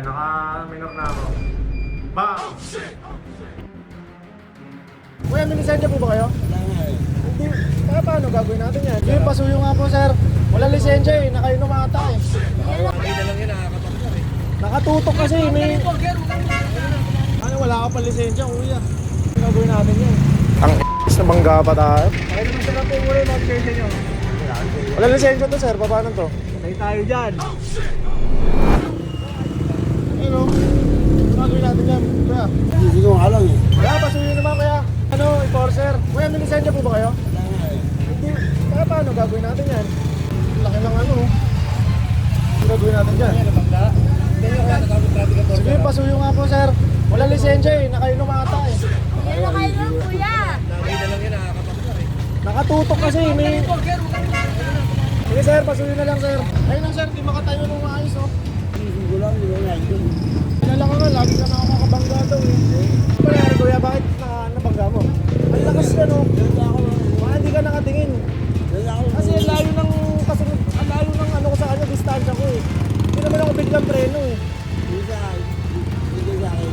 naka-minor na ako. Bang! Kuya, may lisensya po ba kayo? Wala nga eh. Hindi. Kaya paano gagawin natin yan? Yung pasuyo nga po, sir. Wala lisensya eh. Nakainom ata eh. Nakakita lang yun, nakakapagpag eh. Nakatutok kasi. May... Ano, wala ka pa lisensya, kuya. Gagawin natin yan. Ang na bangga pa tayo. Kaya naman sila po muna yung mag-change nyo. Wala lisensya to, sir. Paano to? Tayo tayo dyan. Ano? Gagawin natin yan, kuya. Hindi ko nga lang eh. Kaya pasuyo naman, kaya. Ano, enforcer. Kuya, may lisensya po ba kayo? Wala nga eh. Hindi. Kaya paano gagawin natin yan? Laki ng ano. Ano gagawin natin dyan? Sige, pasuyo nga po, sir. Wala lisensya eh. Nakainom ata eh. Yan kayo lang, kuya. Nakakita lang yun, nakakapagpag eh. Nakatutok kasi. May... Sige, sir. Pasuyo na lang, sir. Ayun lang, sir. Di makatayo ng maayos, oh. Hindi ko lang, hindi ko nga yun. Kailan lang nga. Lagi ka nakakabangga daw eh. Ano nangyari, kuya? Bakit nabangga mo? Ang lakas ka, no? Baka hindi ka nakatingin. Kasi ang layo ng kasunod, ang layo ng ano ko sa kanya, distansya ko eh. Hindi naman ako biglang preno eh. Hindi sa akin. Hindi sa akin.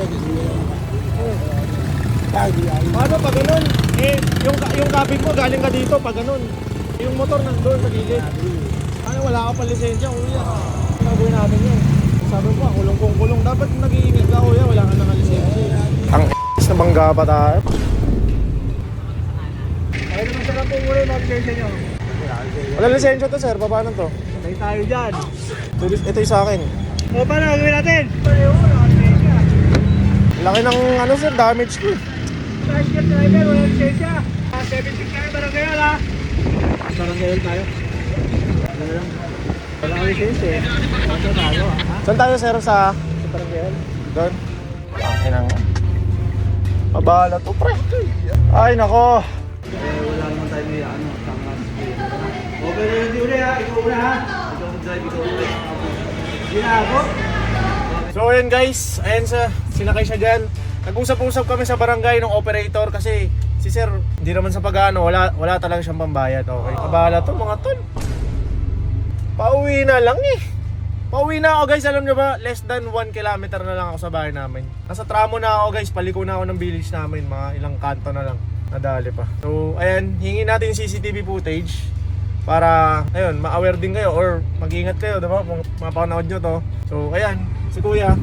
Hindi lang ako. Paano pag ganun? Eh, yung cabin mo galing ka dito pag ganun. Yung motor nandun sa gilid. Ano, wala ka pa lisensya, kuya. Gagawin natin yun. Sabi mo, kulong kung kulong. Dapat nag-iingat ka, kuya. Wala ka nang lisensya. Ang na bangga pa tayo. Kaya naman sila po muna yung mag-change nyo. Wala lisensya to, sir. Paano to? Tayo tayo dyan. Ito yung sa akin. O, paano gagawin natin? Pareho, naka-lisensya. Laki ng ano, sir, damage ko. Basket driver, walang lisensya. 76 tayo, barangay ha. Barangay tayo. Ano lang? Wala kang lisensya eh. Ano tayo ha? Saan tayo, sir, sa... Sa barangay. Doon? Ang inang... Mabahala to, pre. Ay, nako. Wala naman tayo may ano, tangas. Okay na hindi uli ha, ikaw una ha. Ikaw mag-drive, ikaw uli. Hindi na ako. So ayun guys, ayan sinakay siya dyan. Nag-usap-usap kami sa barangay ng operator kasi si sir, hindi naman sa pag-ano, wala talaga siyang pambayad. Okay, kabahala to mga tol. Pauwi na lang eh. Pauwi na ako guys, alam nyo ba, less than 1 kilometer na lang ako sa bahay namin. Nasa tramo na ako guys, paliko na ako ng village namin, mga ilang kanto na lang. Nadali pa. So ayan, hingin natin yung CCTV footage para ayun, ma-aware din kayo or mag-ingat kayo, diba? Mapapanood nyo to. So ayan, si kuya,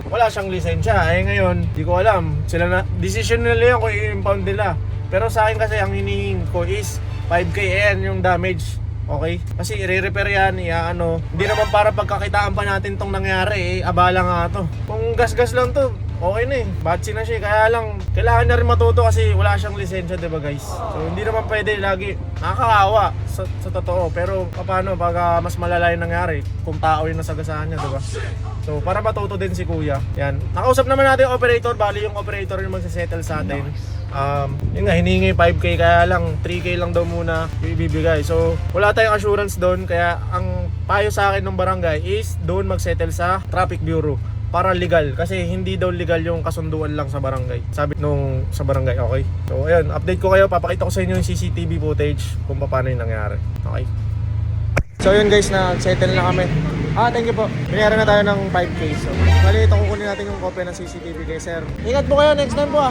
wala siyang lisensya. Eh ngayon, di ko alam. Sila na, decision nila yun kung i-impound nila. Pero sa akin kasi ang hinihing ko is 5K yung damage. Okay? Kasi i-repair yan, ano. Hindi naman para pagkakitaan pa natin tong nangyari, abala nga to. Kung gas-gas lang to, okay na eh. Batsi na siya. Kaya lang, kailangan na rin matuto kasi wala siyang lisensya, diba guys? So hindi naman pwede lagi. Nakakaawa sa totoo. Pero paano pag mas malala yung nangyari kung tao yung nasagasaan niya, diba? So para matuto din si kuya. Yan. Nakausap naman natin yung operator. Bali yung operator yung magsasettle sa atin. Yun nga, hiningi 5K kaya lang 3K lang daw muna yung ibibigay. So wala tayong assurance doon. Kaya ang payo sa akin ng barangay is doon magsettle sa traffic bureau para legal, kasi hindi daw legal yung kasunduan lang sa barangay, sabi nung sa barangay. Okay, so ayun, update ko kayo, papakita ko sa inyo yung CCTV footage kung paano yung nangyari. Okay, so yun guys, na-settle na kami. Thank you po. Binayari na tayo ng 5K. So bali, ito kukunin natin yung copy ng CCTV kay sir. Ingat po kayo next time po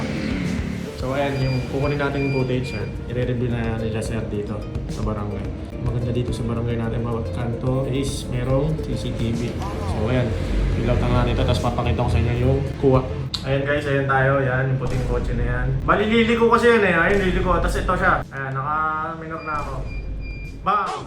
So ayan, yung kukunin natin yung footage, i-review na nila sir dito sa barangay. Maganda dito sa barangay natin, bawat kanto is merong CCTV. So ayan, ilaw nga nito, tapos papakita ko sa inyo yung kuha. Ayan guys, ayan tayo, yan, yung puting kotse na yan. Malilili ko kasi yan eh, ayun, lili ko, tapos ito siya. Ayan, naka-minor na ako. Bang!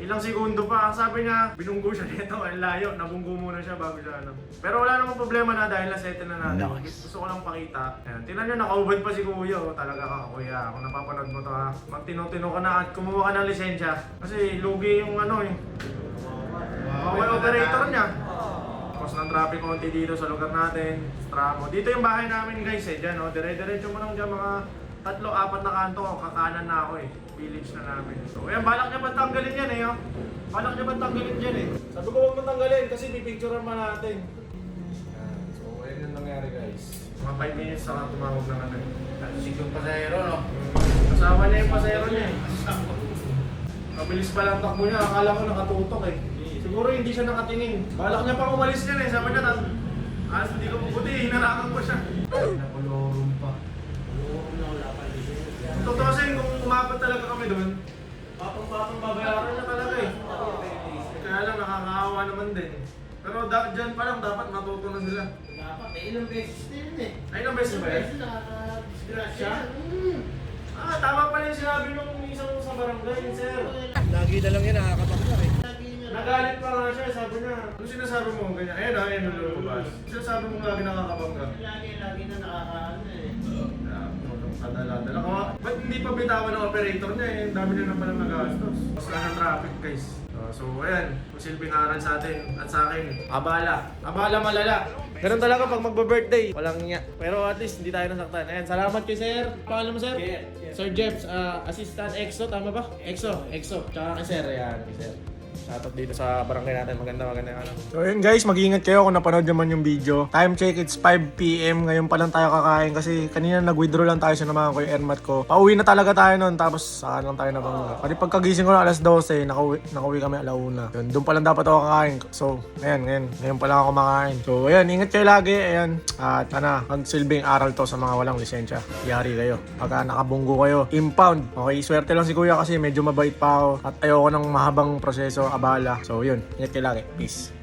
Ilang segundo pa, sabi niya, binunggo siya dito, ang layo, nabunggo muna siya bago siya ano. Pero wala namang problema na dahil na-settle na natin. Nice. Gusto ko lang pakita. Ayan, tingnan nyo, nakaubad pa si kuya, talaga ka kuya. Kung napapanood mo to ha, magtino-tino ka na at kumuha ka ng lisensya. Kasi lugi yung ano eh. May operator niya. Cause ng traffic konti dito sa lugar natin, tramo. Dito yung bahay namin guys eh, dyan dire-diretso mo lang dyan mga 3-4 na kanto, kakanan na ako eh. Village na namin. So ayan, balak niya ba tanggalin yan eh, oh. Balak niya ba tanggalin dyan eh. Sabi ko huwag mo tanggalin kasi pipicturean pa natin. Yan. So ayan yung nangyari guys. Mga 5 minutes saka tumawag na natin. Sigong pasahero, no? Kasama niya yung pasahero niya eh. Mabilis pa lang takbo niya, akala ko nakatutok eh. Siguro hindi siya nakatingin. Balak niya pa umalis yan eh. Sabi niya, hindi ko puputi, hinarangan ko siya. Nakulorum pa. Tutusin, kung umabot talaga kami doon, patong-patong babayaran niya talaga eh. Kaya lang nakakaawa naman din. Pero dyan pa lang dapat matuto na sila. Dapat, ilang beses din eh. Ay, ilang beses ba eh? Nakaka-disgrasya. Tama pala yung sinabi nung isang sa barangay, sir. Lagi na lang yan, nakakapagod eh. Nagalit pa nga siya, sabi niya, ano sinasabi mo ganyan? Ayun na, ayun yung lumabas. Sinasabi mo lagi nakakabangga. Lagi na nakakaano eh. Kadala-dala ka. Ba't hindi pa bitawan ng operator niya eh? Ang dami niya na palang nagastos. Mas lang ang traffic guys. So ayan, silbing aral sa atin at sa akin. Abala. Abala malala. Ganun talaga pag magbe-birthday. Walang niya. Pero at least hindi tayo nasaktan. Ayan, salamat kay sir. Pangalan mo sir? Sir Jeps, assistant EXO, tama ba? EXO. Tsaka kay sir, ayan, kay sir. Shoutout dito sa barangay natin. Maganda yung ano. So yun guys, mag-iingat kayo kung napanood naman yung video. Time check, it's 5 PM. Ngayon pa lang tayo kakain kasi kanina nag-withdraw lang tayo, sinamahan ko yung airmat ko. Pauwi na talaga tayo nun, tapos saan lang tayo nabangga. Pati pagkagising ko na alas 12, nakauwi kami alauna. Yun, doon pa lang dapat ako kakain. So, ngayon pa lang ako makain. So, ayan, ingat kayo lagi. Ayan, at sana, magsilbing aral to sa mga walang lisensya. Yari kayo. Pagka nakabunggo kayo, impound. Okay, swerte lang si kuya kasi medyo mabait pa ako. At ayoko ng mahabang proseso, abala. So, yun, ingat kayo lagi. Peace.